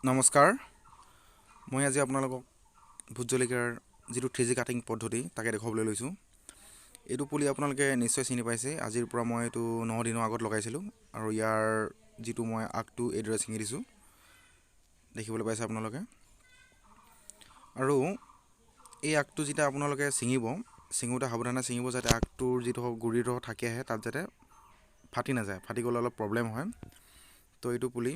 নমস্কাৰ মই আজি আপোনালোকক ভোট জলকীয়াৰ যিটো 3G কাটিং পদ্ধতি তাকে দেখাবলৈ লৈছোঁ। এইটো পুলি আপোনালোকে নিশ্চয় চিনি পাইছে। আজিৰ পৰা মই এইটো 9 দিনৰ আগত লগাইছিলোঁ আৰু ইয়াৰ যিটো মই আগটো এইদৰে ছিঙি দিছোঁ দেখিবলৈ পাইছে আপোনালোকে। আৰু এই আগটো যেতিয়া আপোনালোকে ছিঙোতে সাৱধানে ছিঙিব, যাতে আগটোৰ যিটো গুৰিটো থাকি আহে তাত যাতে ফাটি নাযায়। ফাটি গ'লে অলপ প্ৰব্লেম হয়। তো এইটো পুলি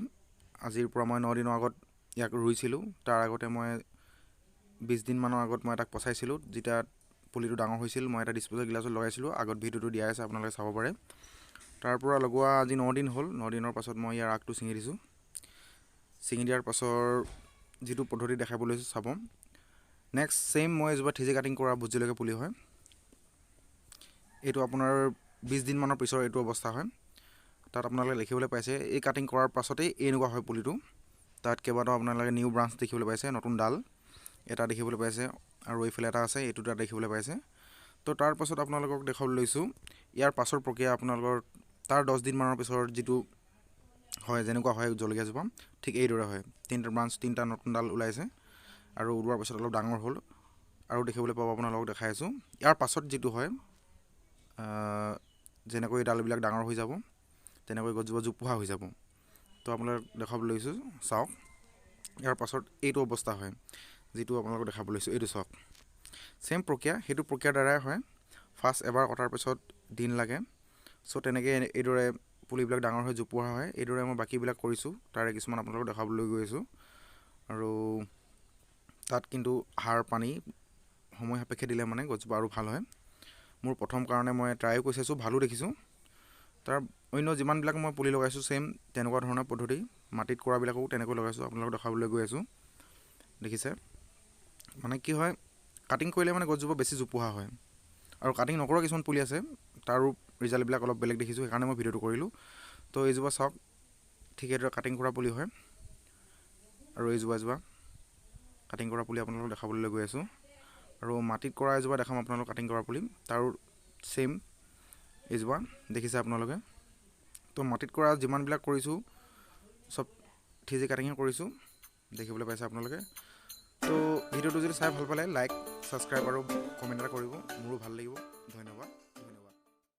আজিৰ পৰা মই 9 দিনৰ আগত ইয়াক ৰুইছিলোঁ। তাৰ আগতে মই 20 দিনমানৰ আগত মই তাক পচাইছিলোঁ। যেতিয়া পুলিটো ডাঙৰ হৈছিল মই এটা ডিছপ'জেল গ্লাছত লগাইছিলোঁ। আগত ভিডিঅ'টো দিয়া আছে, আপোনালোকে চাব পাৰে। তাৰ পৰা লগোৱা আজি 9 দিন হ'ল। 9 দিনৰ পাছত মই ইয়াৰ আগটো ছিঙি দিছোঁ। ছিঙি দিয়াৰ পাছৰ যিটো পদ্ধতি দেখাবলৈ লৈছোঁ চাব। নেক্সট ছেইম মই এজোপা 3G কাটিং কৰা ভোট জলকীয়া পুলি হয়। এইটো আপোনাৰ 20 দিনমানৰ পিছৰ এইটো অৱস্থা হয়। তাত আপোনালোকে দেখিবলৈ পাইছে এই কাটিং কৰাৰ পাছতেই এনেকুৱা হয় পুলিটো। তাত কেইবাটাও আপোনালোকে নিউ ব্ৰাঞ্চ দেখিবলৈ পাইছে, নতুন ডাল এটা দেখিবলৈ পাইছে আৰু এইফালে এটা আছে, এইটো তাত দেখিবলৈ পাইছে। তো তাৰ পাছত আপোনালোকক দেখাবলৈ লৈছোঁ ইয়াৰ পাছৰ প্ৰক্ৰিয়া। আপোনালোকৰ তাৰ 10 দিনমানৰ পিছৰ যিটো হয়, যেনেকুৱা হয় জলকীয়াজোপা ঠিক এইদৰে হয়। 3টা ব্ৰাঞ্চ, 3টা নতুন ডাল ওলাইছে আৰু ওলোৱাৰ পিছত অলপ ডাঙৰ হ'ল আৰু দেখিবলৈ পাব। আপোনালোকক দেখাই আছোঁ ইয়াৰ পাছত যিটো হয়, যেনেকৈ ডালবিলাক ডাঙৰ হৈ যাব তেনেকৈ গছজোপা জোপোহা হৈ যাব। তো আপোনালোক দেখাবলৈ লৈছোঁ চাওক। ইয়াৰ পাছত এইটো অৱস্থা হয়, যিটো আপোনালোকক দেখাবলৈ লৈছোঁ। এইটো চাওক, ছেইম প্ৰক্ৰিয়া, সেইটো প্ৰক্ৰিয়াৰ দ্বাৰাই হয়। ফাৰ্ষ্ট এবাৰ কটাৰ পিছত দিন লাগে। চ' তেনেকৈ এইদৰে পুলিবিলাক ডাঙৰ হৈ জোপোহা হয়। এইদৰে মই বাকীবিলাক কৰিছোঁ, তাৰে কিছুমান আপোনালোকক দেখাবলৈ গৈ আছোঁ। আৰু তাত কিন্তু সাৰ পানী সময় সাপেক্ষে দিলে মানে গছজোপা আৰু ভাল হয়। মোৰ প্ৰথম কাৰণে মই ট্ৰাইও কৰি চাইছোঁ, ভালো দেখিছোঁ। তাৰ অন্য যিমানবিলাক মই পুলি লগাইছোঁ ছেইম তেনেকুৱা ধৰণৰ পদ্ধতি। মাটিত কৰাবিলাকো তেনেকৈ লগাইছোঁ, আপোনালোকক দেখাবলৈ গৈ আছোঁ। দেখিছে মানে কি হয়, কাটিং কৰিলে মানে গছজোপা বেছি জোপোহা হয়। আৰু কাটিং নকৰা কিছুমান পুলি আছে, তাৰো ৰিজাল্টবিলাক অলপ বেলেগ দেখিছোঁ, সেইকাৰণে মই ভিডিঅ'টো কৰিলোঁ। তো এইজোপা চাওক, ঠিক এইদৰে কাটিং কৰা পুলি হয়। আৰু এইজোপা কাটিং কৰা পুলি আপোনালোকক দেখাবলৈ গৈ আছোঁ। আৰু মাটিত কৰা এজোপা দেখাম আপোনালোকক কাটিং কৰা পুলি, তাৰো ছেইম এইজোপা দেখিছে আপোনালোকে। তো মাটিত কৰা যিমানবিলাক কৰিছোঁ চব 3G কাটিঙে কৰিছোঁ, দেখিবলৈ পাইছে আপোনালোকে। তো ভিডিঅ'টো যদি চাই ভাল পালে লাইক, ছাবস্ক্ৰাইব আৰু কমেণ্ট এটা কৰিব, মোৰো ভাল লাগিব। ধন্যবাদ।